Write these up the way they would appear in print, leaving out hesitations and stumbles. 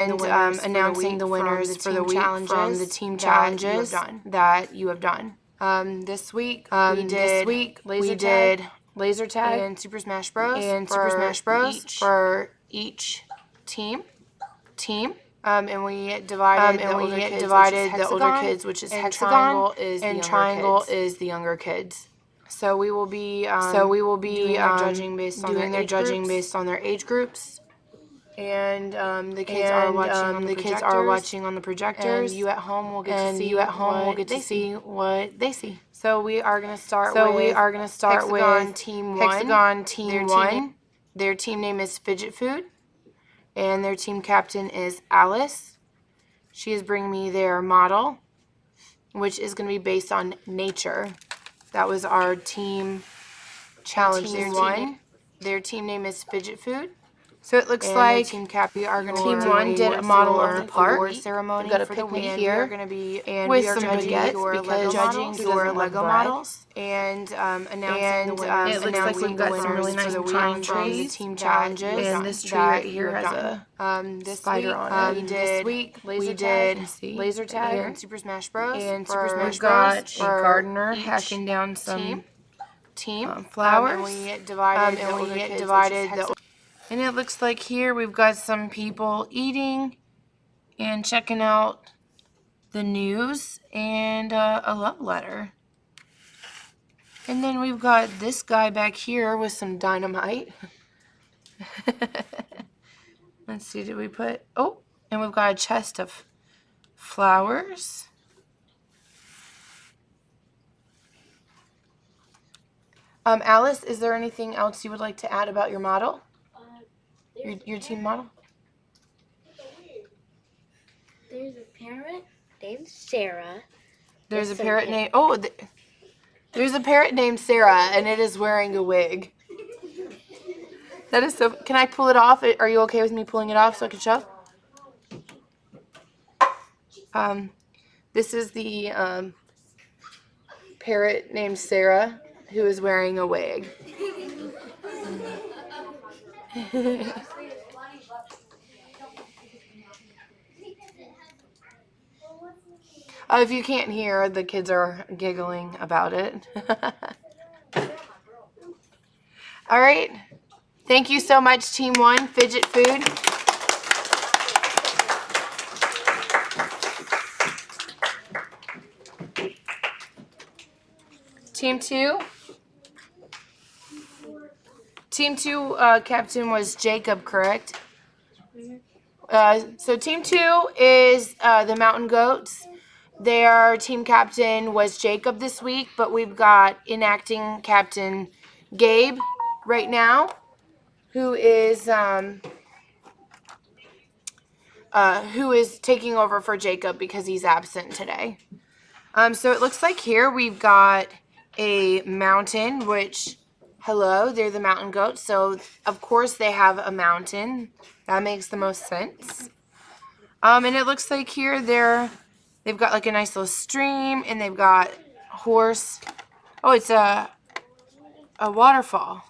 announcing the winners for the week from the team challenges that you have done. This week we did laser tag and Super Smash Bros. For each team. And we divided the older kids, which is hexagon, and triangle is the younger kids. So we will be doing their judging based on their age groups. And the kids are watching on the projectors. And you at home will get to see what they see. So we are going to start with Team 1. Their team name is Fidget Food. And their team captain is Alice. She is bringing me their model, which is going to be based on nature. That was our team challenge. Their team name is Fidget Food. So it looks like Team 1 did a model of the park ceremony. We've got a picnic here with some baguettes because judging your Lego models and announcing the winners. It looks like we've got some really nice pine trees, team challenges, and this tree right here has a spider on it. This week we did laser tag and Super Smash Bros. We've got a gardener hacking down some flowers, and we divided the. And it looks like here we've got some people eating and checking out the news and a love letter. And then we've got this guy back here with some dynamite. Let's see, did we put... Oh, and we've got a chest of flowers. Alice, is there anything else you would like to add about your model? Your team model? There's a parrot named Sarah. There's a parrot named... Oh, there's a parrot named Sarah, and it is wearing a wig. That is so... Can I pull it off? Are you okay with me pulling it off so I can show? This is the parrot named Sarah who is wearing a wig. If you can't hear, the kids are giggling about it. All right. Thank you so much, Team 1, Fidget Food. Team 2. Team 2 captain was Jacob, correct? So Team 2 is the Mountain Goats. Their team captain was Jacob this week, but we've got inacting captain Gabe right now, who is taking over for Jacob because he's absent today. So it looks like here we've got a mountain, which, hello, they're the Mountain Goats, so of course they have a mountain. That makes the most sense. And it looks like here they've got like a nice little stream, and they've got horse. Oh, it's a waterfall.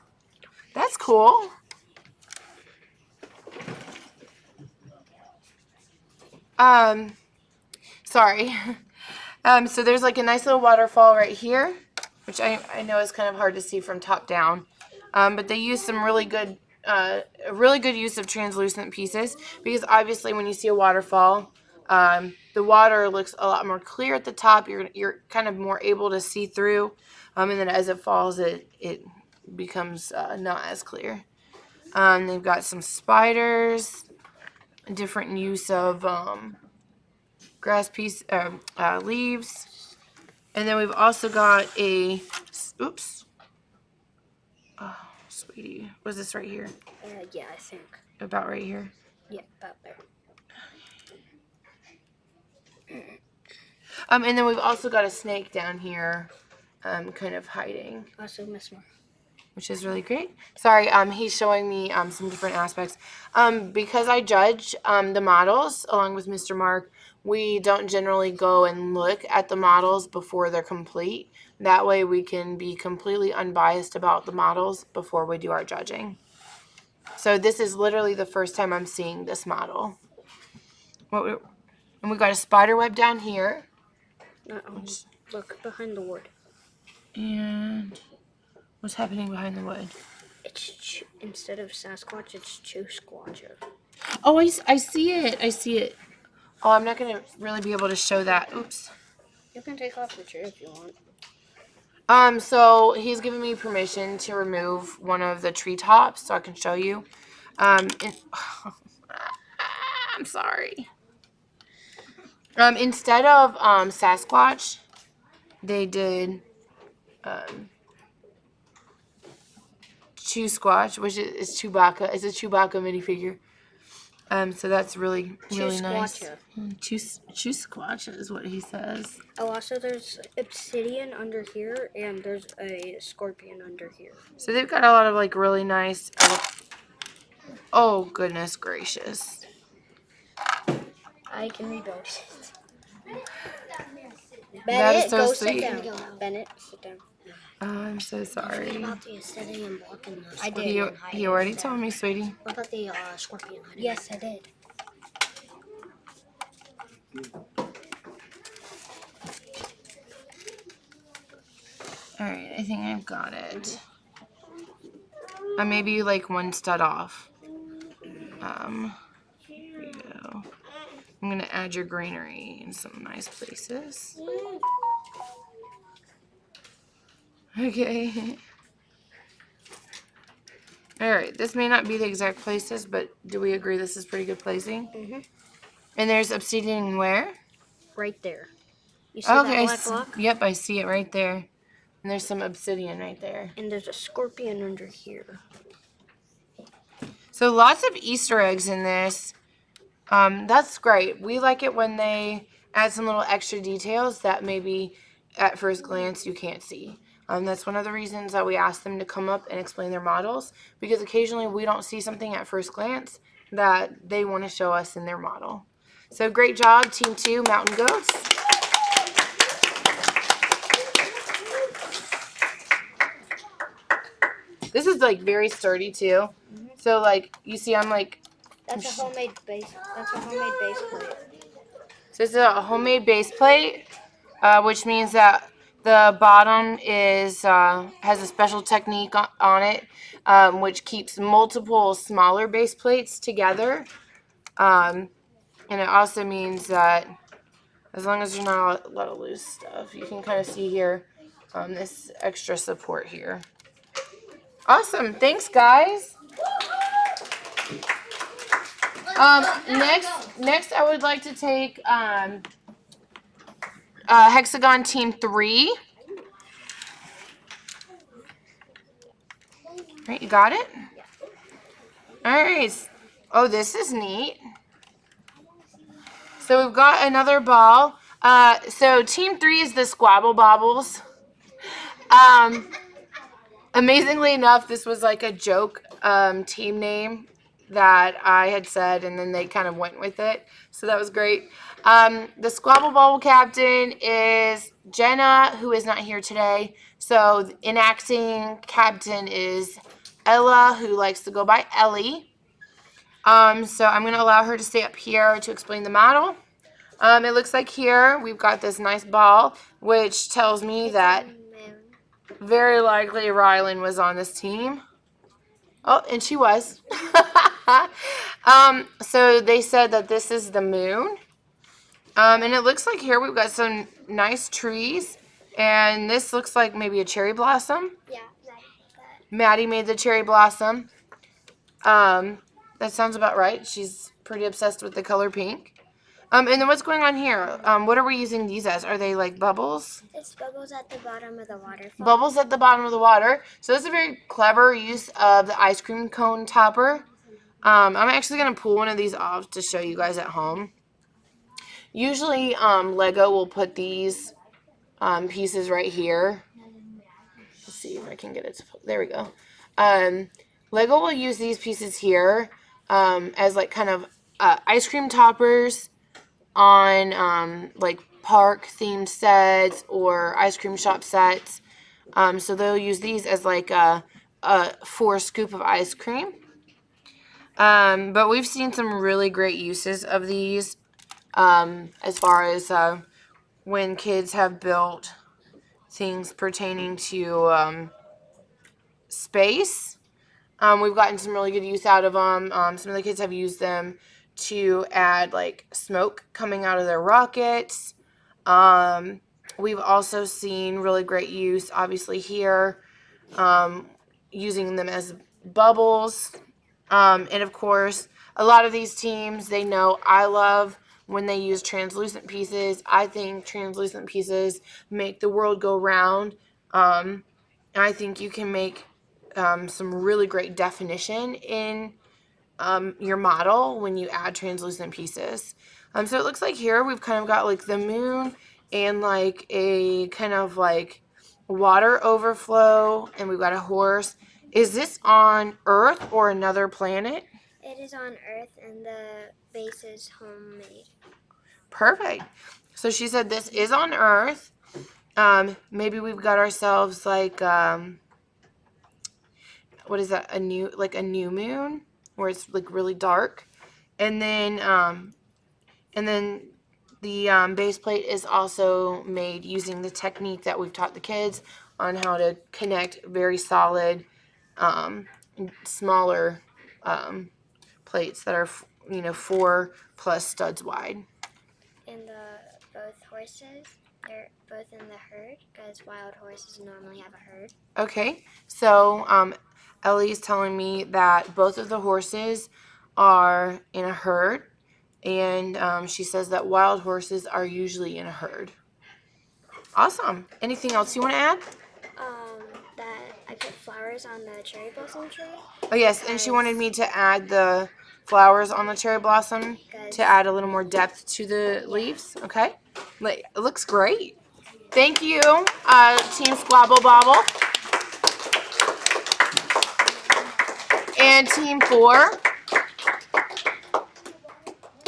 That's cool. Sorry. So there's like a nice little waterfall right here, which I know is kind of hard to see from top down. But they use some really good use of translucent pieces, because obviously when you see a waterfall, the water looks a lot more clear at the top. You're kind of more able to see through, and then as it falls, it becomes not as clear. They've got some spiders, different use of grass leaves, and then we've also got a oops. Oh, sweetie, was this right here? Yeah, I think. About right here? Yeah, about there. And then we've also got a snake down here, kind of hiding. Also, Miss Moore. Which is really great. Sorry, he's showing me some different aspects. Because I judge the models along with Mr. Mark, we don't generally go and look at the models before they're complete. That way we can be completely unbiased about the models before we do our judging. So this is literally the first time I'm seeing this model. And we got a spider web down here. Look behind the wood. And what's happening behind the wood? It's instead of Sasquatch, it's Chew Squatcher. Oh, I see it. I see it. Oh, I'm not going to really be able to show that. Oops. You can take off the tree if you want. So he's given me permission to remove one of the treetops so I can show you. I'm sorry. Instead of Sasquatch, they did Chew Squatch, which is Chewbacca. It's a Chewbacca minifigure. So that's really nice. Chew Squatch is what he says. Oh, also there's obsidian under here, and there's a scorpion under here. So they've got a lot of like really nice. Oh goodness gracious! I can rebuild it. That Bennett, is so go sweet. sit down. Bennett, sit down. Oh, I'm so sorry. What about the obsidian block and the I did. scorpion He already told me, sweetie. What about the scorpion hiding? Yes, I did. Alright, I think I've got it. Maybe like one stud off. Here you go. I'm going to add your greenery in some nice places. Okay. Alright, this may not be the exact places, but do we agree this is pretty good placing? Mm-hmm. And there's obsidian where? Right there. You see that Okay, black block? yep, I see it right there. And there's some obsidian right there. And there's a scorpion under here. So lots of Easter eggs in this. That's great. We like it when they add some little extra details that maybe at first glance you can't see. That's one of the reasons that we ask them to come up and explain their models, because occasionally we don't see something at first glance that they want to show us in their model. So great job, Team 2, Mountain Goats. This is like very sturdy too. So like you see, I'm like. That's a homemade base. That's a homemade base plate. So this is a homemade base plate, which means that the bottom is has a special technique on it, which keeps multiple smaller base plates together. And it also means that as long as you're not a lot of loose stuff, you can kind of see here this extra support here. Awesome. Thanks, guys. Next, I would like to take Hexagon Team 3. All right, you got it? All right. Oh, this is neat. So we've got another ball. So Team 3 is the Squabble Bobbles. Amazingly enough, this was like a joke team name that I had said, and then they kind of went with it. So that was great. The Squabble Bobble captain is Jenna, who is not here today. So enacting captain is Ella, who likes to go by Ellie. So I'm going to allow her to stay up here to explain the model. It looks like here we've got this nice ball, which tells me that very likely Rylan was on this team. Oh, and she was. So they said that this is the moon. And it looks like here we've got some nice trees. And this looks like maybe a cherry blossom. Yeah. Maddie made the cherry blossom. That sounds about right. She's pretty obsessed with the color pink. And then what's going on here? What are we using these as? Are they like bubbles? It's bubbles at the bottom of the waterfall. Bubbles at the bottom of the water. So that's a very clever use of the ice cream cone topper. I'm actually going to pull one of these off to show you guys at home. Usually Lego will put these pieces right here. Let's see if I can get it to, there we go. Lego will use these pieces here as like kind of ice cream toppers on like park themed sets or ice cream shop sets. So they'll use these as like a 4 scoop of ice cream. But we've seen some really great uses of these as far as when kids have built things pertaining to space. We've gotten some really good use out of them. Some of the kids have used them to add like smoke coming out of their rockets. We've also seen really great use, obviously here, using them as bubbles. And of course, a lot of these teams, they know I love when they use translucent pieces. I think translucent pieces make the world go round. I think you can make some really great definition in your model when you add translucent pieces. So it looks like here we've kind of got like the moon and like a kind of like water overflow, and we've got a horse. Is this on Earth or another planet? It is on Earth, and the base is homemade. Perfect. So she said this is on Earth. Maybe we've got ourselves like what is that? A new moon where it's like really dark, and then the base plate is also made using the technique that we've taught the kids on how to connect very solid, smaller plates that are 4+ studs wide. And both horses, they're both in the herd because wild horses normally have a herd. Okay, so Ellie's telling me that both of the horses are in a herd, and she says that wild horses are usually in a herd. Awesome. Anything else you want to add? That I put flowers on the cherry blossom tree. Oh, yes, and she wanted me to add the flowers on the cherry blossom to add a little more depth to the leaves. Okay? It looks great. Thank you, Team Squabble Bobble. And Team 4.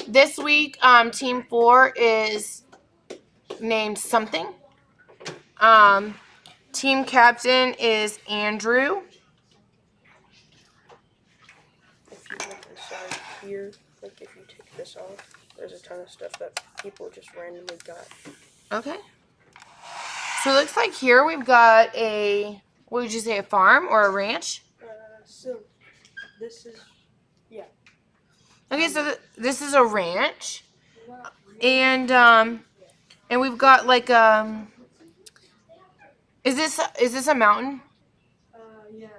This week, Team 4 is named something. Team captain is Andrew. If you look inside here, like if you take this off, there's a ton of stuff that people just randomly got. Okay. So it looks like here we've got a, what would you say, a farm or a ranch? So this is, yeah. Okay, so this is a ranch, and we've got like is this a mountain? Yes,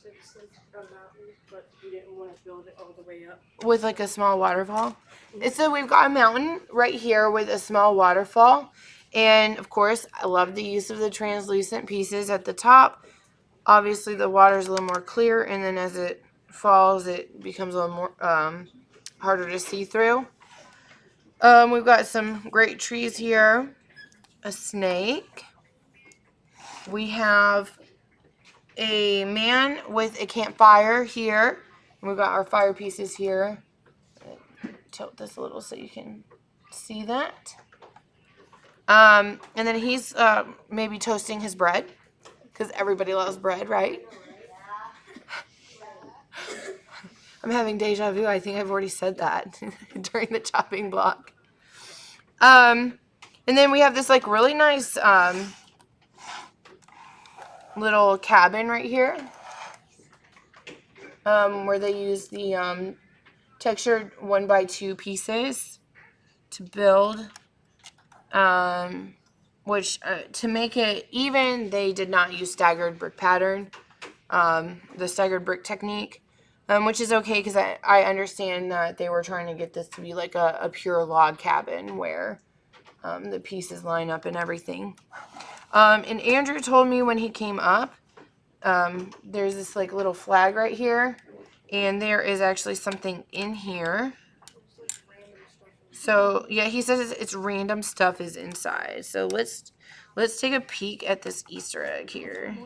it's like a mountain, but we didn't want to build it all the way up. With like a small waterfall. And so we've got a mountain right here with a small waterfall, and of course I love the use of the translucent pieces at the top. Obviously the water is a little more clear, and then as it falls it becomes a little more harder to see through. We've got some great trees here, a snake. We have a man with a campfire here. And we've got our fire pieces here. Tilt this a little so you can see that. And then he's maybe toasting his bread, because everybody loves bread, right? I'm having deja vu. I think I've already said that during the chopping block. And then we have this like really nice little cabin right here, where they use the textured 1x2 pieces to build, which to make it even, they did not use staggered brick pattern, the staggered brick technique, which is okay because I understand that they were trying to get this to be like a pure log cabin where the pieces line up and everything. And Andrew told me when he came up, there's this like little flag right here, and there is actually something in here. So yeah, he says it's random stuff is inside. So let's take a peek at this Easter egg here.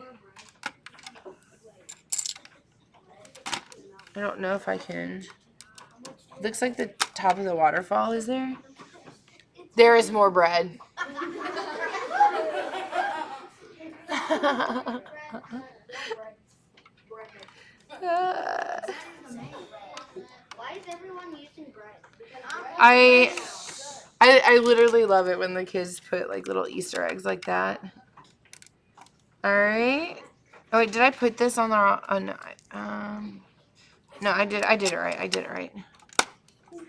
I don't know if I can. Looks like the top of the waterfall is there. There is more bread. Why is everyone using bread? I I literally love it when the kids put like little Easter eggs like that. All right. Oh wait, did I put this on the? Oh no. No, I did it right. I did it right. All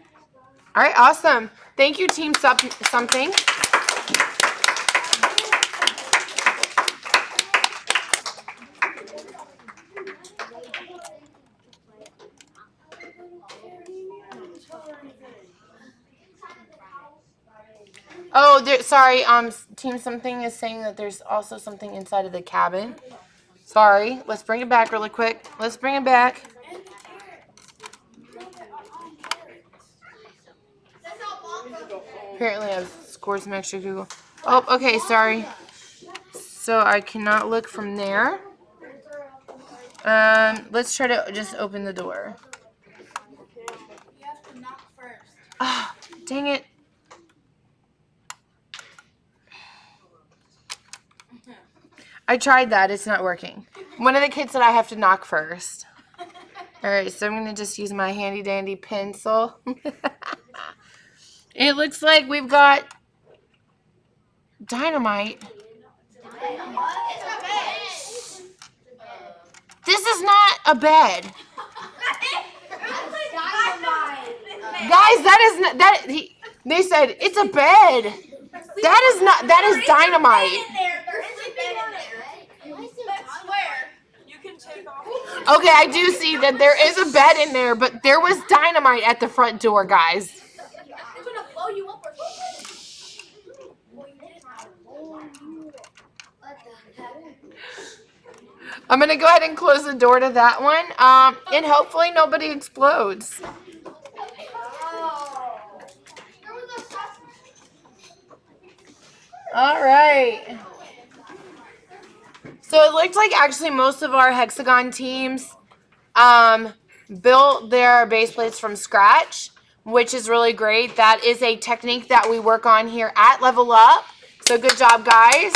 right, awesome. Thank you, Team Something. Oh, sorry. Team Something is saying that there's also something inside of the cabin. Sorry. Let's bring it back really quick. Let's bring it back. Apparently, I've scored some extra Google. Oh, okay. Sorry. So I cannot look from there. Let's try to just open the door. Ah, dang it. I tried that. It's not working. One of the kids said I have to knock first. All right, so I'm going to just use my handy dandy pencil. It looks like we've got dynamite. This is not a bed. Guys, that is not, they said it's a bed. That is dynamite. Okay, I do see that there is a bed in there, but there was dynamite at the front door, guys. I'm going to go ahead and close the door to that one, and hopefully nobody explodes. All right. So it looked like actually most of our hexagon teams built their base plates from scratch, which is really great. That is a technique that we work on here at Level Up. So good job, guys.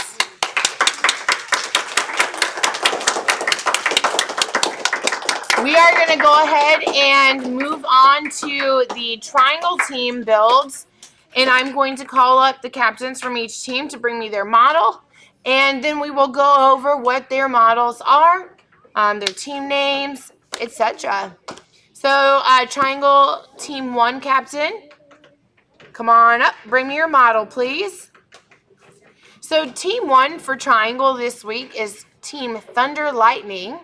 We are going to go ahead and move on to the triangle team builds. And I'm going to call up the captains from each team to bring me their model. And then we will go over what their models are, their team names, etc. So, triangle team 1 captain, come on up. Bring me your model, please. So, team 1 for triangle this week is Team Thunder Lightning.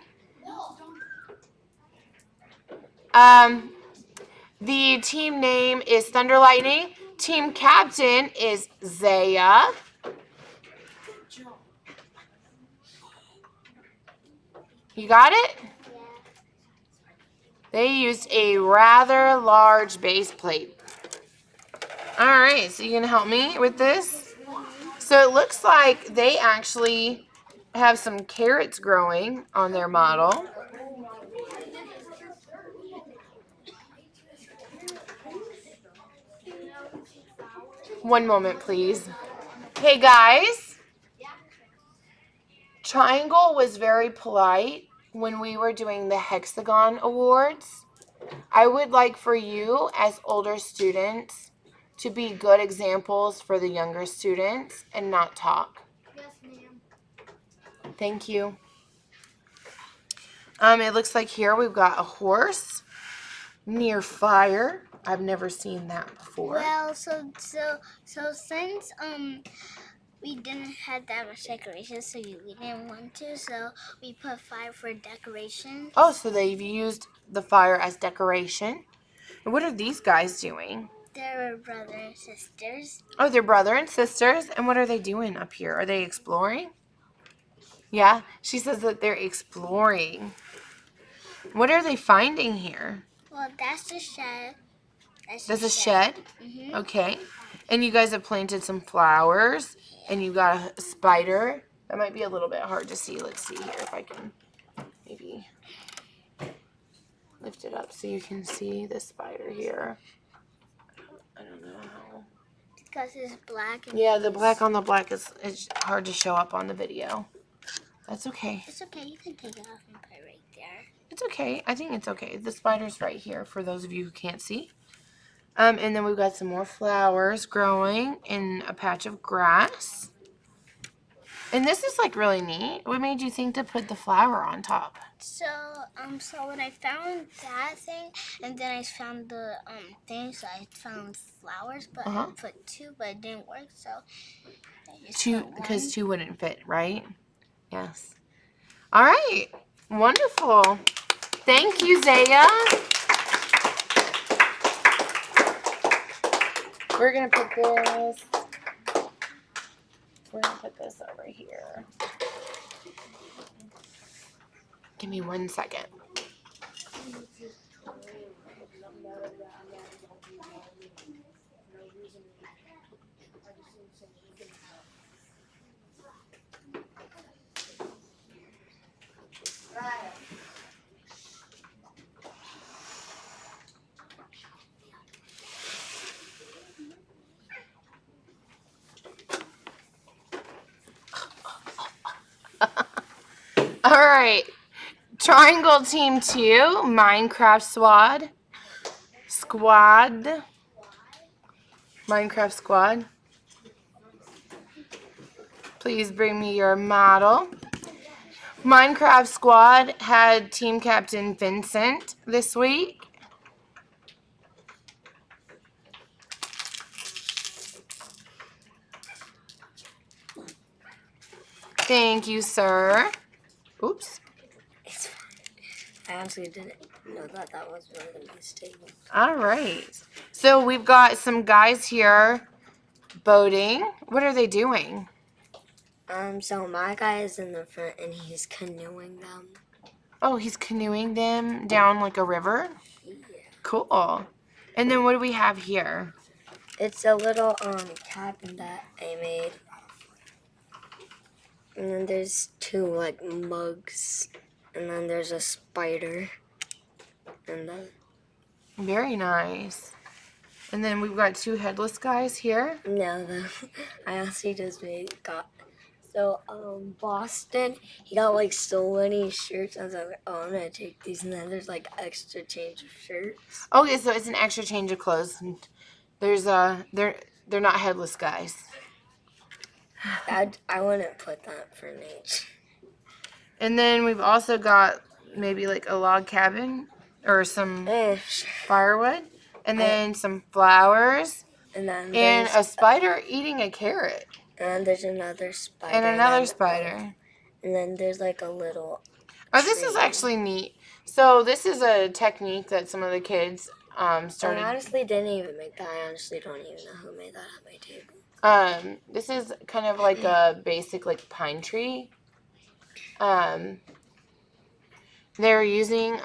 The team name is Thunder Lightning. Team captain is Zaya. You got it? Yeah. They used a rather large base plate. All right, so you can help me with this? So it looks like they actually have some carrots growing on their model. One moment, please. Hey, guys. Triangle was very polite when we were doing the hexagon awards. I would like for you as older students to be good examples for the younger students and not talk. Yes, ma'am. Thank you. It looks like here we've got a horse near fire. I've never seen that before. Well, so since we didn't have that much decoration, so we didn't want to, so we put fire for decoration. Oh, so they've used the fire as decoration. And what are these guys doing? They're brother and sisters. Oh, they're brother and sisters. And what are they doing up here? Are they exploring? Yeah, she says that they're exploring. What are they finding here? Well, that's the shed. That's a shed? Mm-hmm. Okay. And you guys have planted some flowers. And you got a spider. That might be a little bit hard to see. Let's see here if I can maybe lift it up so you can see the spider here. I don't know how. Because it's black. And Yeah, the black on the black is hard to show up on the video. That's okay. It's okay. You can take it off and put it right there. It's okay. I think it's okay. The spider's right here for those of you who can't see. And then we've got some more flowers growing in a patch of grass. And this is like really neat. What made you think to put the flower on top? So when I found that thing, and then I found the thing, so I found flowers, but I put 2, but it didn't work, so I just put 1. Because 2 wouldn't fit, right? Yes. All right. Wonderful. Thank you, Zaya. We're going to put this, over here. Give me 1 second. All right. Triangle Team 2, Minecraft Squad. Minecraft Squad. Please bring me your model. Minecraft Squad had Team Captain Vincent this week. Thank you, sir. Oops. It's fine. I honestly didn't know that was really going to be stable. All right. So we've got some guys here boating. What are they doing? So my guy is in the front and he's canoeing them. Oh, he's canoeing them down like a river? Yeah. Cool. And then what do we have here? It's a little cabin that I made. And then there's 2 like mugs. And then there's a spider. And then Very nice. And then we've got 2 headless guys here. I honestly just got. So Boston, he got like so many shirts. I was like, oh, I'm gonna take these. And then there's like extra change of shirts. Okay, so it's an extra change of clothes. There's they're not headless guys. I wouldn't put that for nature. And then we've also got maybe like a log cabin or some firewood, and then some flowers, And then and a spider eating a carrot. And then there's another spider. And another spider. And then there's like a little. Oh, this is actually neat. So this is a technique that some of the kids started. I honestly didn't even make that. I honestly don't even know who made that at my table. This is kind of like a basic like pine tree. They're using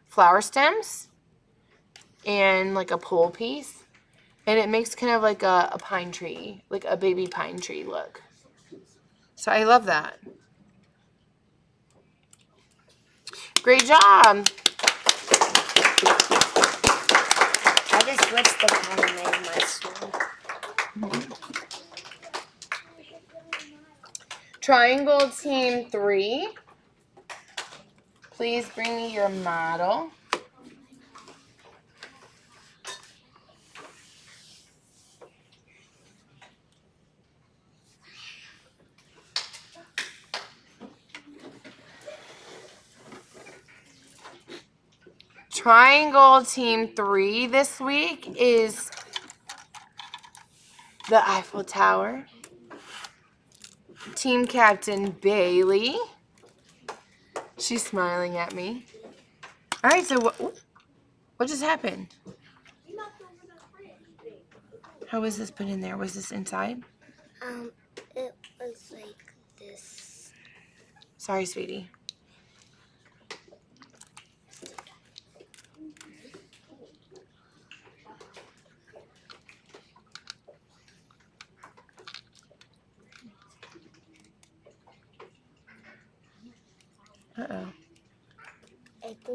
flower stems and like a pole piece. And it makes kind of like a pine tree, like a baby pine tree look. So I love that. Great job. I just switched the color and made my snow. Triangle Team 3. Please bring me your model. Triangle Team 3 this week is the Eiffel Tower. Team Captain Bailey. She's smiling at me. All right, so what just happened? How was this put in there? Was this inside? It was like this. Sorry, sweetie. Uh-oh.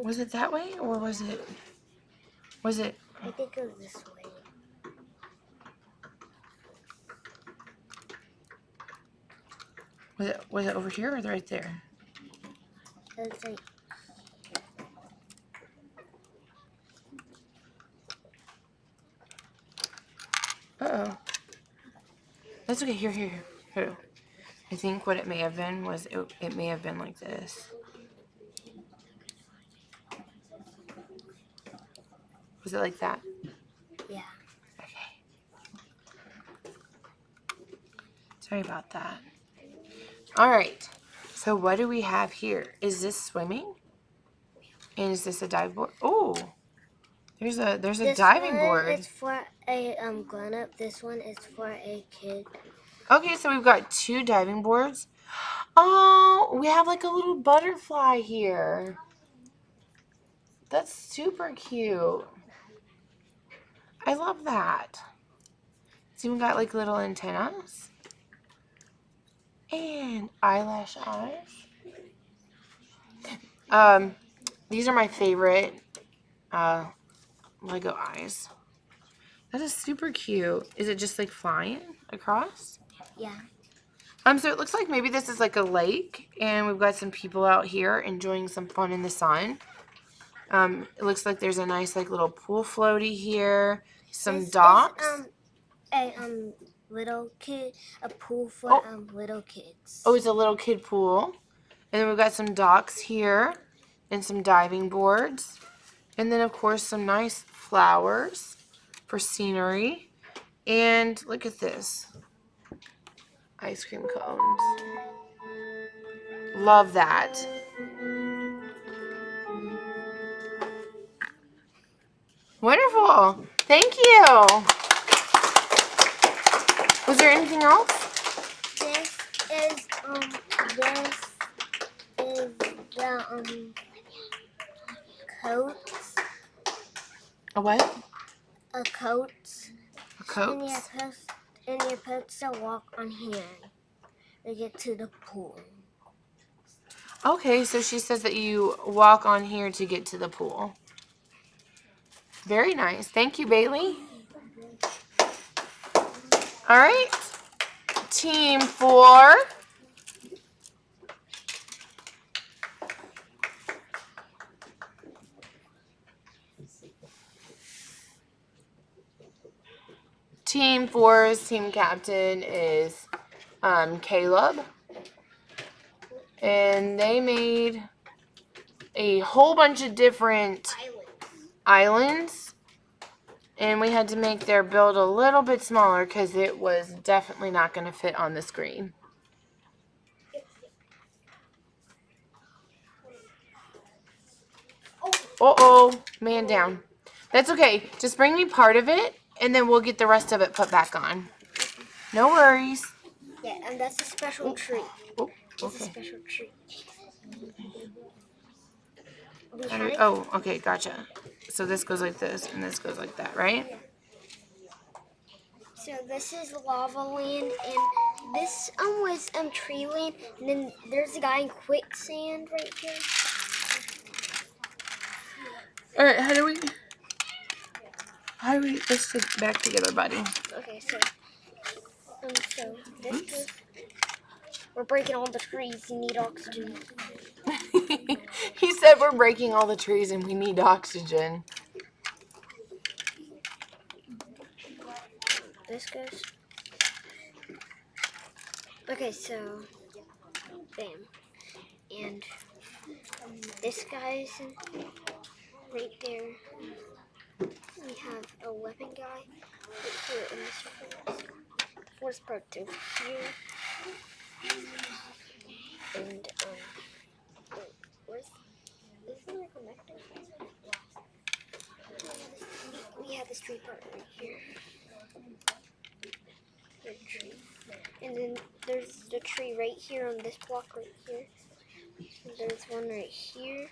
Was it that way, or was it? I think it was this way. Was it over here or right there? It was like. Uh-oh. That's okay. Here. I think what it may have been was it may have been like this. Was it like that? Yeah. Okay. Sorry about that. All right. So what do we have here? Is this swimming? And is this a dive board? Oh, there's a diving board. This one is for a grown up. This one is for a kid. Okay, so we've got 2 diving boards. Oh, we have like a little butterfly here. That's super cute. I love that. It's even got like little antennas. And eyelash eyes. These are my favorite Lego eyes. That is super cute. Is it just like flying across? Yeah. So it looks like maybe this is like a lake, and we've got some people out here enjoying some fun in the sun. It looks like there's a nice like little pool floaty here, some docks. A little kid, a pool for little kids. Oh, it's a little kid pool. And then we've got some docks here and some diving boards. And then of course some nice flowers for scenery. And look at this. Ice cream cones. Love that. Wonderful. Thank you. Was there anything else? This is the coats. A what? A coat. A coat? And you're supposed to walk on here to get to the pool. Okay, so she says that you walk on here to get to the pool. Very nice. Thank you, Bailey. All right. Team 4. Team 4's team captain is Caleb. And they made a whole bunch of different islands. And we had to make their build a little bit smaller because it was definitely not going to fit on the screen. Uh-oh, man down. That's okay. Just bring me part of it, and then we'll get the rest of it put back on. No worries. Yeah, and that's a special treat. Oh, It's a okay. special treat. Oh, okay, gotcha. So this goes like this, and this goes like that, right? So this is lava land, and this was tree land, and then there's a guy in quicksand right here. All right, how do we get this back together, buddy? Okay, so this goes. We're breaking all the trees. You need oxygen. He said we're breaking all the trees and we need oxygen. This goes. Okay, so bam, and this guy's right there. We have a weapon guy right here in this force part 2 here, and where's is there a connector? We have this tree part right here. Tree. And then there's the tree right here on this block right here. And there's one right here.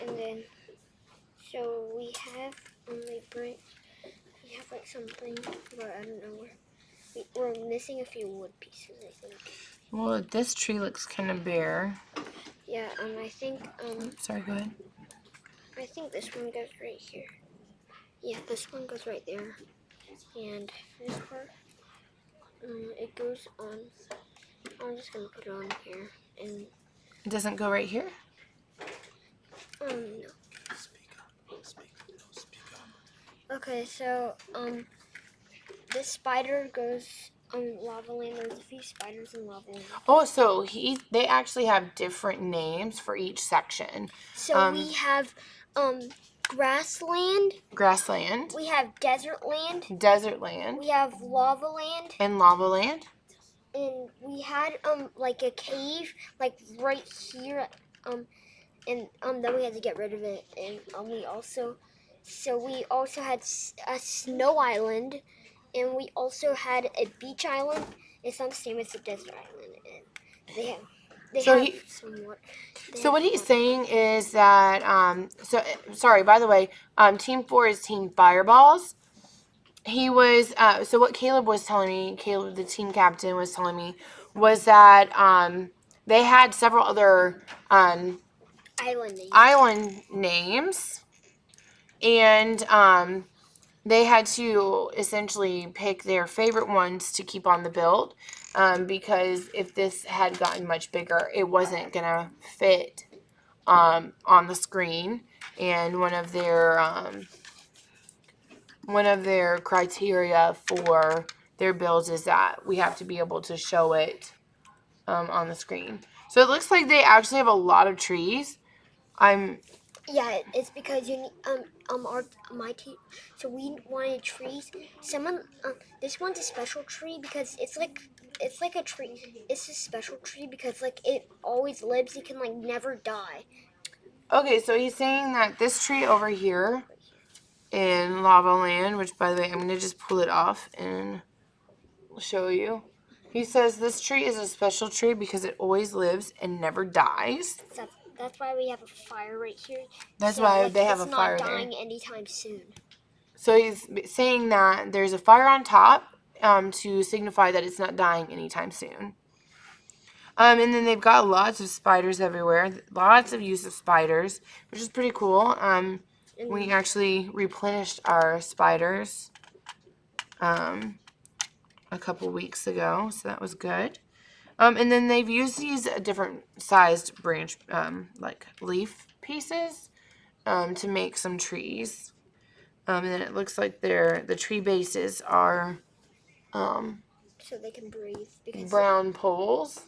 And then, so we have we have like something, but I don't know where. We're missing a few wood pieces, I think. Well, this tree looks kind of bare. Yeah, I think, Sorry, go ahead. I think this one goes right here. Yeah, this one goes right there. And this part, it goes on. I'm just gonna put it on here, and It doesn't go right here? no. Okay, so this spider goes lava land. There's a few spiders in lava land. Oh, so they actually have different names for each section. So we have grassland. Grassland. We have desert land. Desert land. We have lava land. And lava land. And we had like a cave like right here and then we had to get rid of it, and we also had a snow island, and we also had a beach island. It's not the same as a desert island, and they have somewhat. So what he's saying is that sorry, by the way, Team 4 is Team Fireballs. He was so what Caleb was telling me, Caleb, the team captain, was telling me was that they had several other island names, and they had to essentially pick their favorite ones to keep on the build, because if this had gotten much bigger, it wasn't gonna fit on the screen. And one of their criteria for their builds is that we have to be able to show it on the screen. So it looks like they actually have a lot of trees. Yeah, it's because you need my team. So we wanted trees. This one's a special tree because it's like a tree. It's a special tree because like it always lives. It can like never die. Okay, so he's saying that this tree over here in Lava Land, which by the way, I'm going to just pull it off and show you. He says this tree is a special tree because it always lives and never dies. That's why we have a fire right here. That's why they have a fire there. It's not dying anytime soon. So he's saying that there's a fire on top to signify that it's not dying anytime soon. And then they've got lots of spiders everywhere. Lots of use of spiders, which is pretty cool. We actually replenished our spiders a couple weeks ago, so that was good. And then they've used these different sized branch, like leaf pieces, to make some trees. And then it looks like the tree bases are so they can breathe. Brown poles.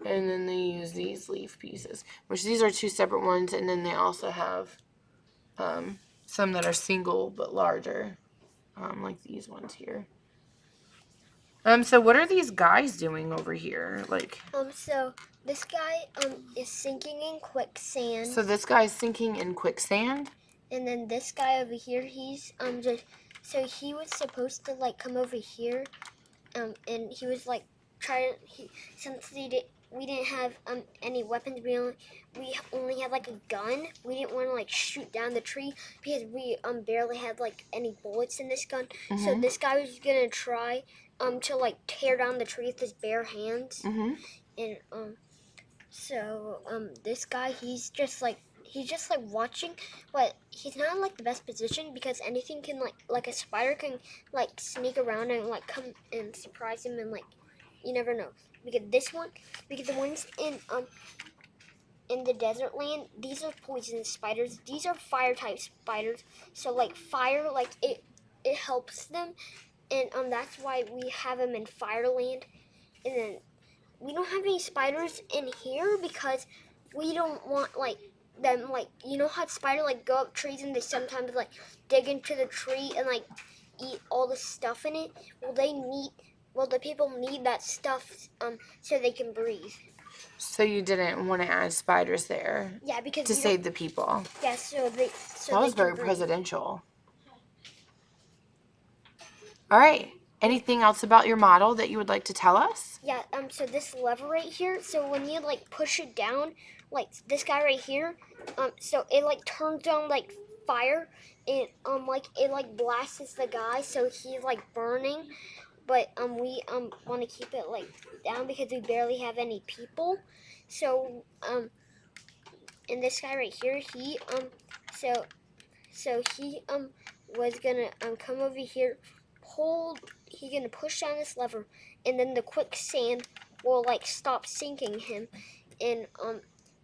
And then they use these leaf pieces, which these are two separate ones. And then they also have some that are single but larger, like these ones here. So what are these guys doing over here? So this guy is sinking in quicksand. So this guy's sinking in quicksand? And then this guy over here, he's so he was supposed to like come over here, and he was like since we didn't have any weapons, we only had like a gun. We didn't want to like shoot down the tree because we barely had like any bullets in this gun. Mm-hmm. So this guy was gonna try to like tear down the tree with his bare hands. Mm-hmm. And so this guy, he's just like watching, but he's not in like the best position because anything can like a spider can like sneak around and like come and surprise him, and like you never know. Because the ones in the desert land, these are poisonous spiders. These are fire type spiders. So like fire, like it helps them, and that's why we have them in Fireland. And then we don't have any spiders in here because we don't want like them, like, you know how spiders like go up trees and they sometimes like dig into the tree and like eat all the stuff in it. Well, the people need that stuff so they can breathe. So you didn't want to add spiders there? Yeah, because to save the people. Yeah, that was very presidential. All right. Anything else about your model that you would like to tell us? Yeah. So this lever right here. So when you like push it down, like this guy right here, so it like turns down like fire, and like it like blasts the guy, so he's like burning. But we want to keep it like down because we barely have any people. So and this guy right here, he he was gonna come over here, he's gonna push down this lever, and then the quicksand will like stop sinking him, and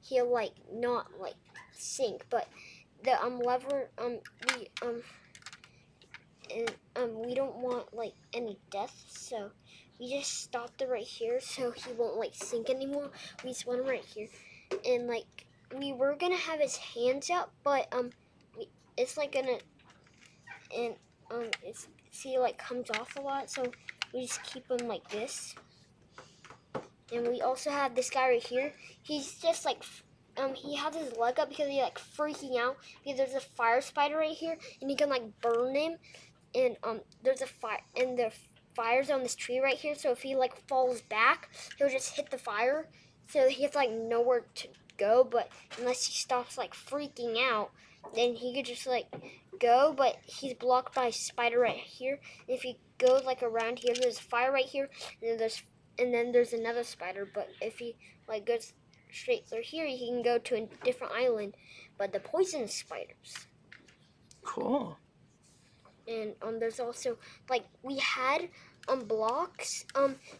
he'll like not like sink, but the lever like any death, so we just stopped it right here so he won't like sink anymore. We just want him right here, and like we were gonna have his hands out, but it's like gonna and it's see like comes off a lot, so we just keep him like this. And we also have this guy right here. He's just like he has his leg up because he's like freaking out because there's a fire spider right here and he can like burn him. And there's a fire and the fire's on this tree right here, so if he like falls back he'll just hit the fire, so he has like nowhere to go. But unless he stops like freaking out, then he could just like go, but he's blocked by a spider right here. And if he goes like around here, there's a fire right here, and then there's another spider. But if he like goes straight through here, he can go to a different island, but the poisonous spiders. Cool. And there's also like we had blocks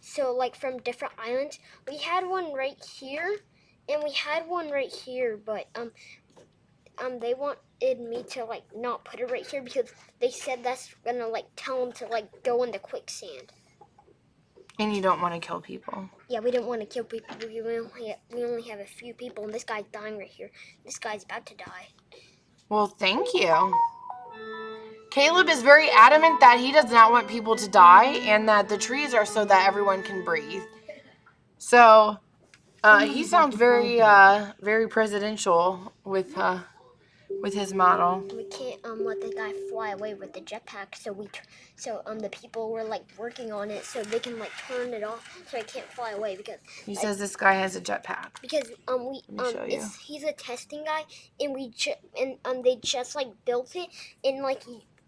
so like from different islands. We had one right here and we had one right here, but they wanted me to like not put it right here because they said that's gonna like tell them to like go in the quicksand. And you don't want to kill people. Yeah, we didn't want to kill people. We only have a few people, and this guy's dying right here. This guy's about to die. Well, thank you. Caleb is very adamant that he does not want people to die and that the trees are so that everyone can breathe. So he sounds very very presidential with his model. We can't let the guy fly away with the jetpack, so the people were like working on it so they can like turn it off so he can't fly away because He says this guy has a jetpack. Because he's a testing guy and they just like built it and like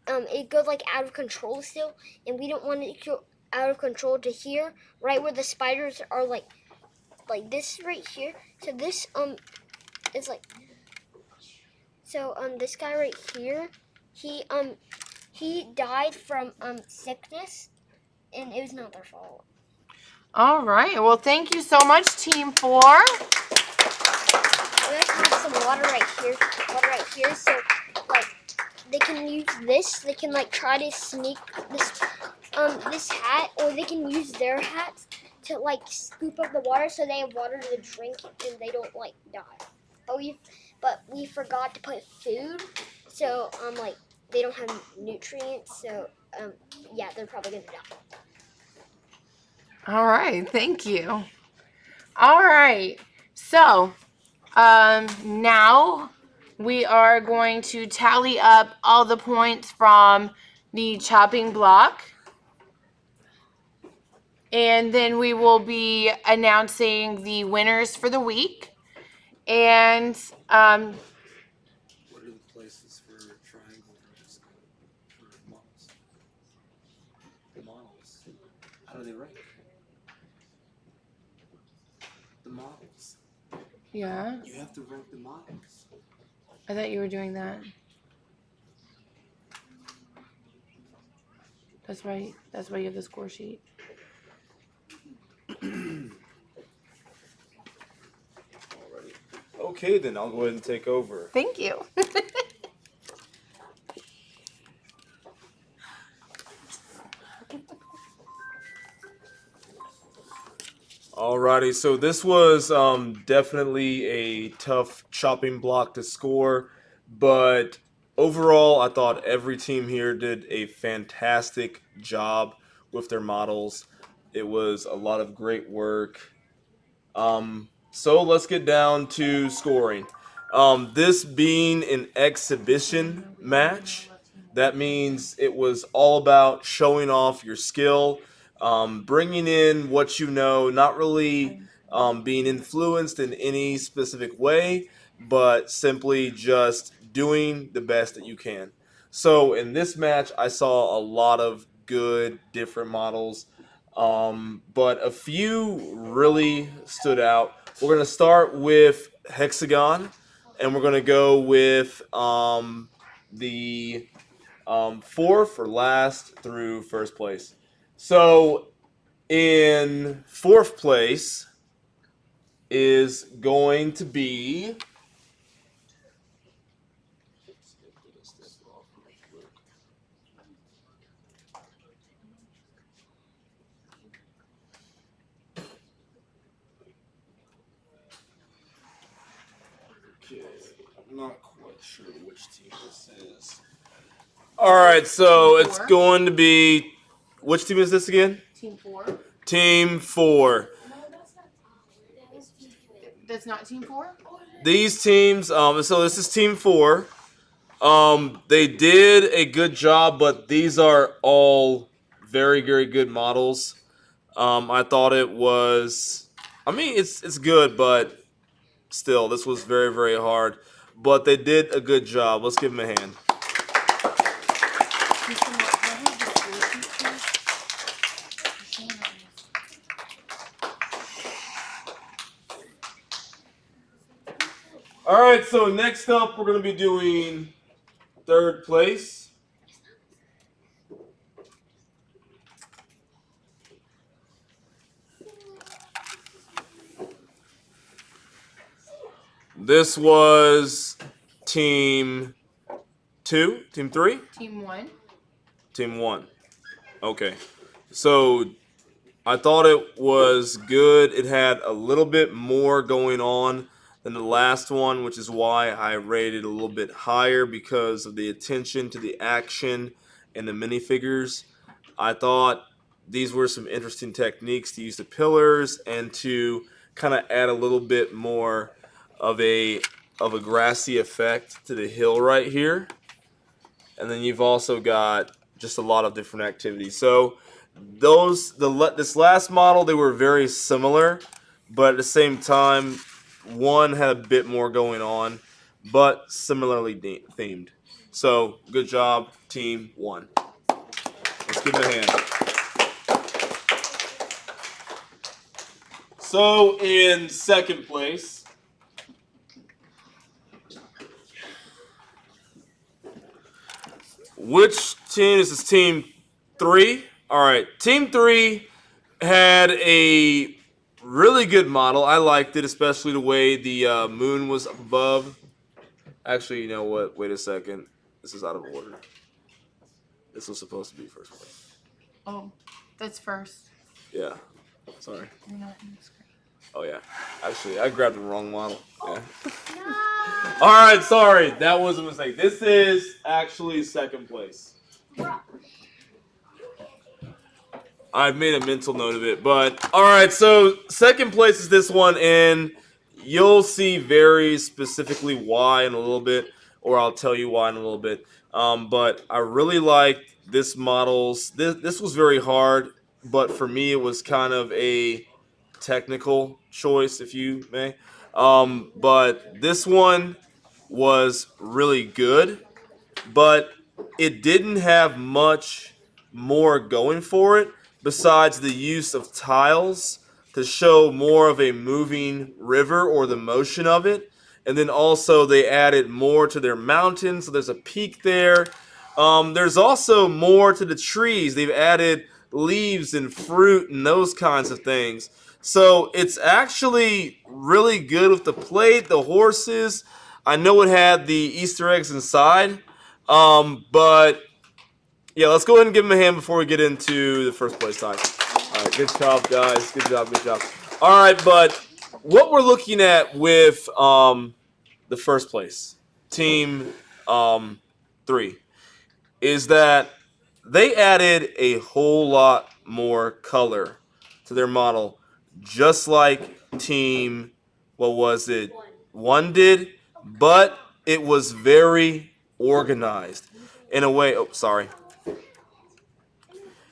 it goes like out of control still, and we don't want it to go out of control to here right where the spiders are like this right here. So this is like. So this guy right here, he died from sickness, and it was not their fault. All right. Well, thank you so much, Team 4. We also have some water right here. So like they can use this. They can like try to sneak this hat, or they can use their hats to like scoop up the water so they have water to drink and they don't like die. But we forgot to put food, so like they don't have nutrients, so yeah, they're probably gonna die. All right, thank you. All right, so now we are going to tally up all the points from the chopping block, and then we will be announcing the winners for the week. And what are the places for triangle for models? The models. How do they rank? The models. Yeah, You have to rank the models. I thought you were doing that. That's why you have the score sheet. Okay, then I'll go ahead and take over. Thank you. Alrighty, so this was definitely a tough chopping block to score, but overall I thought every team here did a fantastic job with their models. It was a lot of great work. So let's get down to scoring. This being an exhibition match, that means it was all about showing off your skill, bringing in what you know, not really being influenced in any specific way, but simply just doing the best that you can. So in this match, I saw a lot of good different models, but a few really stood out. We're going to start with Hexagon, and we're going to go with the 4 for last through first place. So in fourth place is going to be Okay, I'm not quite sure which team this is. All right, so it's going to be, which team is this again? Team 4. Team 4. That's not Team 4? These teams, so this is Team 4. They did a good job, but these are all very, very good models. I thought it was, it's good, but still, this was very, very hard. But they did a good job. Let's give them a hand. All right, so next up, we're going to be doing third place. This was Team 2, Team 3? Team 1. Team 1. Okay. So I thought it was good. It had a little bit more going on than the last one, which is why I rated it a little bit higher because of the attention to the action and the minifigures. I thought these were some interesting techniques to use the pillars and to kind of add a little bit more of a grassy effect to the hill right here. And then you've also got just a lot of different activities. So this last model, they were very similar, but at the same time, one had a bit more going on, but similarly themed. So good job, Team 1. Let's give it a hand. So in second place, which team is this? Team 3? All right, Team 3 had a really good model. I liked it, especially the way the moon was above. Actually, you know what? Wait a second. This is out of order. This was supposed to be first place. Oh, that's first. Yeah. Sorry. You're not in the screen. Oh, yeah. Actually, I grabbed the wrong model. Yeah. No. All right, sorry. That was a mistake. This is actually second place. I made a mental note of it, but all right. So second place is this one, and you'll see very specifically why in a little bit, or I'll tell you why in a little bit. But I really liked this model's. This was very hard, but for me it was kind of a technical choice, if you may. But this one was really good, but it didn't have much more going for it besides the use of tiles to show more of a moving river or the motion of it. And then also they added more to their mountain, so there's a peak there. There's also more to the trees. They've added leaves and fruit and those kinds of things. So it's actually really good with the plate, the horses. I know it had the Easter eggs inside. But yeah, let's go ahead and give them a hand before we get into the first place time. All right, good job, guys. Good job, good job. All right, but what we're looking at with the first place, Team 3, is that they added a whole lot more color to their model, just like Team, what was it, 1 did, but it was very organized in a way. Oh, sorry.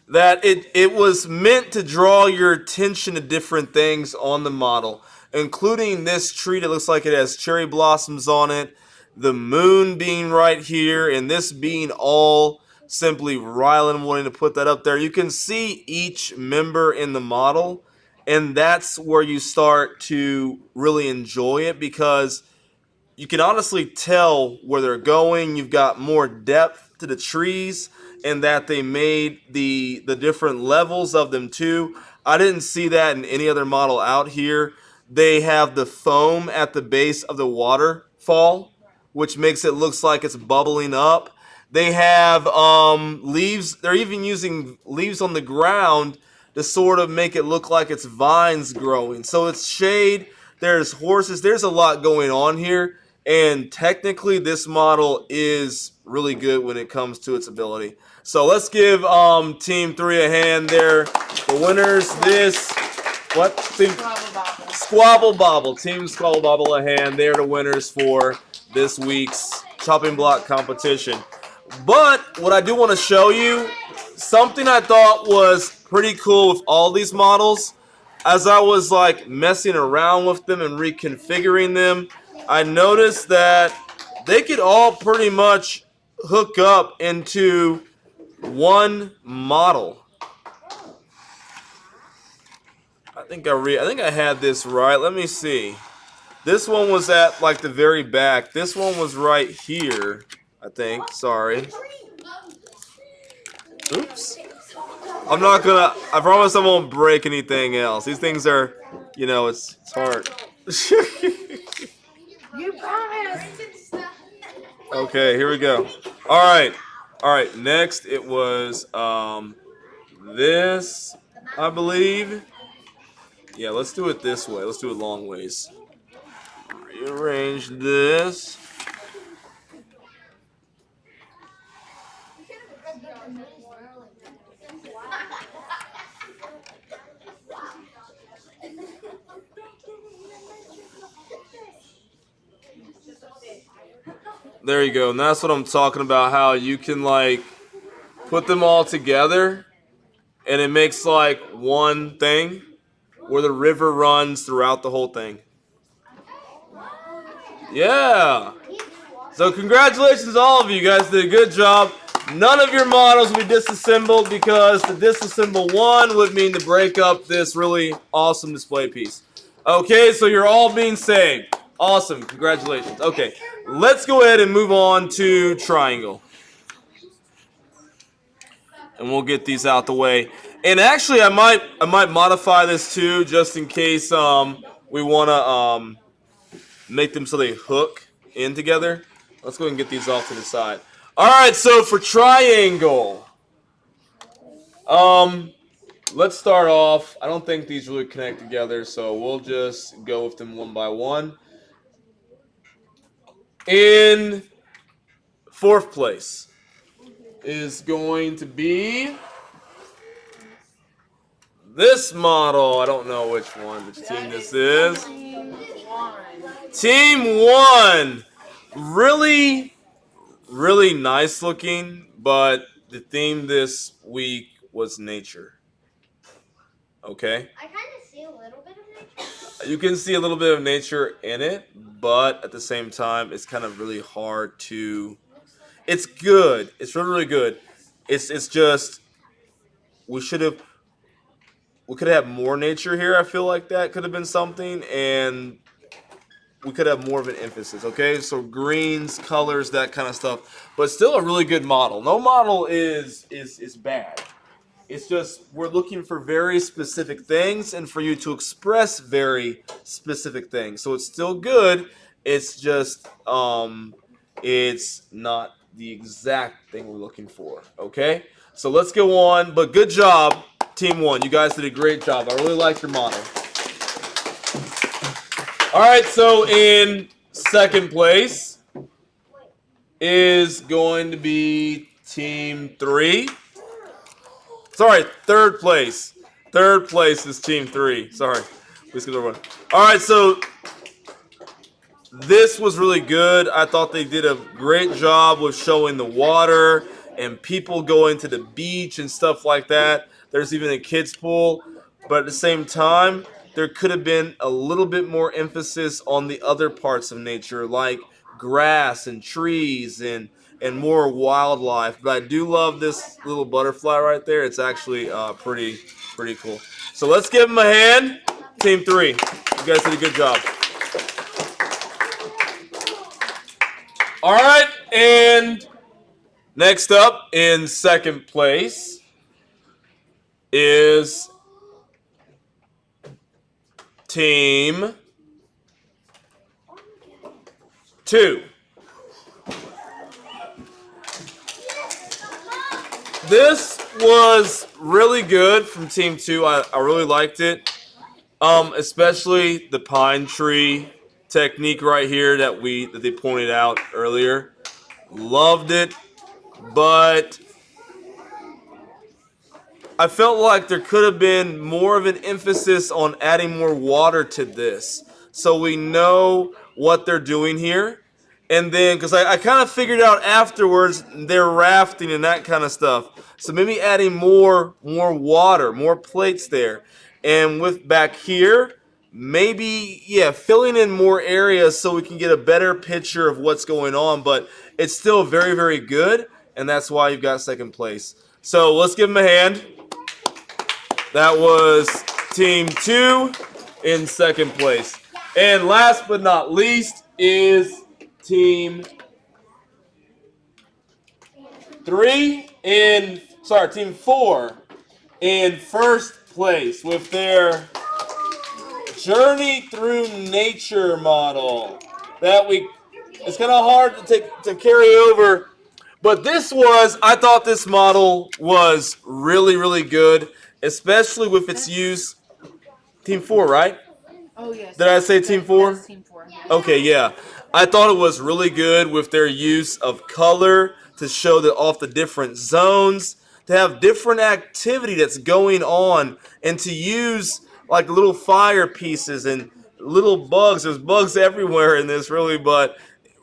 That it was meant to draw your attention to different things on the model, including this tree that looks like it has cherry blossoms on it, the moon being right here, and this being all simply Rylan wanting to put that up there. You can see each member in the model, and that's where you start to really enjoy it because you can honestly tell where they're going. You've got more depth to the trees, and that they made the different levels of them too. I didn't see that in any other model out here. They have the foam at the base of the waterfall, which makes it look like it's bubbling up. They have leaves. They're even using leaves on the ground to sort of make it look like it's vines growing. So it's shade. There's horses. There's a lot going on here. And technically, this model is really good when it comes to its ability. So let's give Team 3 a hand there. The winners this. What? Team Squabble Bobble. Team Squabble Bobble a hand. They're the winners for this week's chopping block competition. But what I do want to show you, something I thought was pretty cool with all these models, as I was like messing around with them and reconfiguring them, I noticed that they could all pretty much hook up into one model. I think I had this right. Let me see. This one was at like the very back. This one was right here, I think. Sorry. Oops. I promise I won't break anything else. These things are, it's hard. You promised. Okay, here we go. All right. Next, it was this, I believe. Yeah, let's do it this way. Let's do it long ways. Rearrange this. There you go. And that's what I'm talking about, how you can like put them all together and it makes like one thing where the river runs throughout the whole thing. Yeah. So congratulations to all of you. You guys did a good job. None of your models will be disassembled because to disassemble one would mean to break up this really awesome display piece. Okay, so you're all being saved. Awesome. Congratulations. Okay, let's go ahead and move on to triangle. And we'll get these out the way. And actually, I might modify this too, just in case we want to make them so they hook in together. Let's go ahead and get these off to the side. All right, so for triangle, let's start off. I don't think these really connect together, so we'll just go with them one by one. In fourth place is going to be this model. I don't know which team this is. Team 1. Really, really nice looking, but the theme this week was nature. Okay? I kind of see a little bit of nature. You can see a little bit of nature in it, but at the same time, it's kind of really hard to... It's good. It's really, really good. It's just... We could have had more nature here. I feel like that could have been something, and we could have more of an emphasis, okay? So greens, colors, that kind of stuff. But still a really good model. No model is bad. It's just we're looking for very specific things and for you to express very specific things. So it's still good. It's just it's not the exact thing we're looking for, okay? So let's go on. But good job, Team 1. You guys did a great job. I really like your model. All right, so in second place is going to be Team 3. Sorry, third place. Third place is Team 3. Sorry. All right, so this was really good. I thought they did a great job with showing the water and people going to the beach and stuff like that. There's even a kids pool. But at the same time, there could have been a little bit more emphasis on the other parts of nature, like grass and trees and more wildlife. But I do love this little butterfly right there. It's actually pretty cool. So let's give them a hand. Team 3, you guys did a good job. All right, and next up in second place is Team 2. This was really good from Team 2. I really liked it. Especially the pine tree technique right here that they pointed out earlier. Loved it, but I felt like there could have been more of an emphasis on adding more water to this, so we know what they're doing here. And then, because I kind of figured out afterwards, they're rafting and that kind of stuff. So maybe adding more water, more plates there. And with back here, maybe, yeah, filling in more areas so we can get a better picture of what's going on. But it's still very, very good, and that's why you've got second place. So let's give them a hand. That was Team 2 in second place. And last but not least is Team 4 in first place with their Journey Through Nature model. It's kind of hard to carry over, but I thought this model was really, really good, especially with its use. Team 4, right? Oh, yes. Did I say Team 4? That's Team 4. Yes. Okay, yeah. I thought it was really good with their use of color to show off the different zones, to have different activity that's going on, and to use like little fire pieces and little bugs. There's bugs everywhere in this, really, but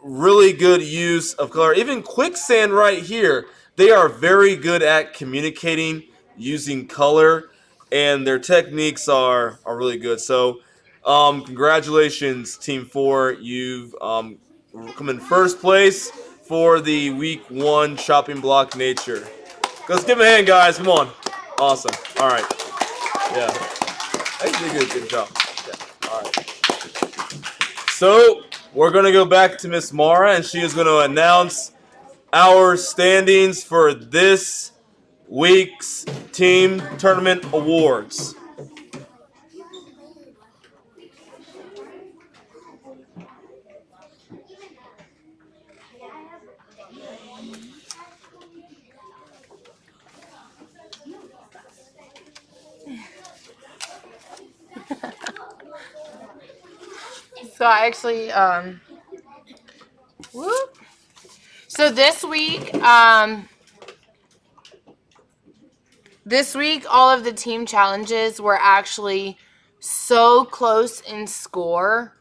really good use of color. Even quicksand right here, they are very good at communicating using color, and their techniques are really good. So congratulations, Team 4. You've come in first place for the Week 1 Chopping Block Nature. Let's give them a hand, guys. Come on. Awesome. All right. Yeah. They did a good job. Yeah. All right. So we're going to go back to Miss Mara, and she is going to announce our standings for this week's Team Tournament Awards. So I actually, whoop. So this week, all of the team challenges were actually so close in score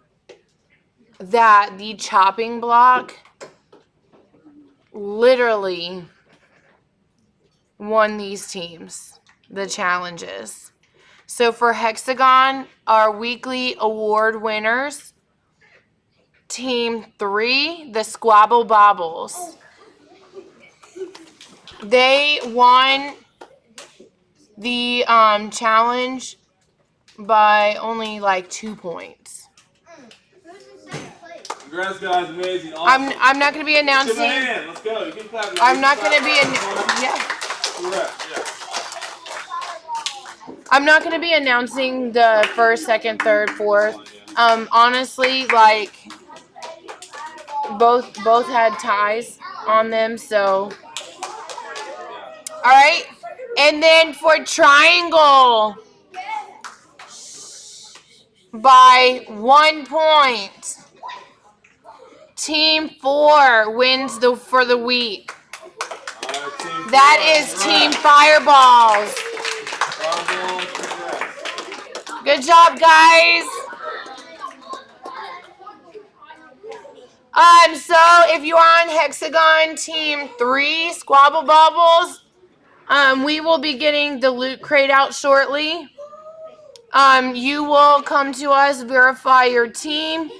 that the chopping block literally won these teams, the challenges. So for Hexagon, our weekly award winners, Team 3, the Squabble Bobbles. They won the challenge by only like 2 points. Congrats, guys! Amazing. Awesome. I'm not going to be announcing. Give me a hand. Let's go. You can clap. I'm not going to be Correct. Yeah. I'm not going to be announcing the first, second, third, fourth. Honestly, like both had ties on them, so all right. And then for triangle, by 1 point, Team 4 wins for the week. That is Team Fireballs. Good job, guys. So if you are on Hexagon Team 3, Squabble Bobbles, we will be getting the loot crate out shortly. You will come to us, verify your team.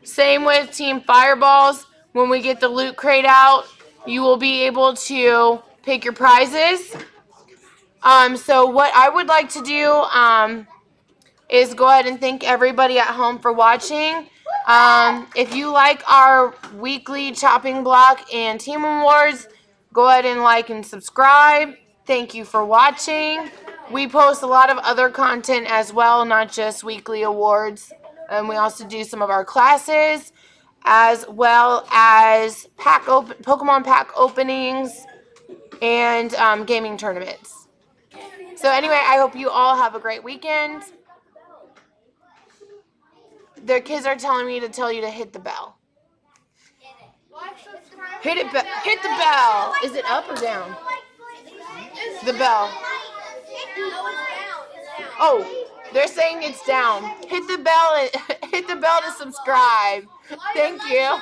Same with Team Fireballs. When we get the loot crate out, you will be able to pick your prizes. So what I would like to do is go ahead and thank everybody at home for watching. If you like our weekly chopping block and team awards, go ahead and like and subscribe. Thank you for watching. We post a lot of other content as well, not just weekly awards. We also do some of our classes, as well as Pokemon pack openings and gaming tournaments. So anyway, I hope you all have a great weekend. The kids are telling me to tell you to hit the bell. Hit it. Hit the bell. Is it up or down? The bell. Oh, they're saying it's down. Hit the bell. Hit the bell to subscribe. Thank you.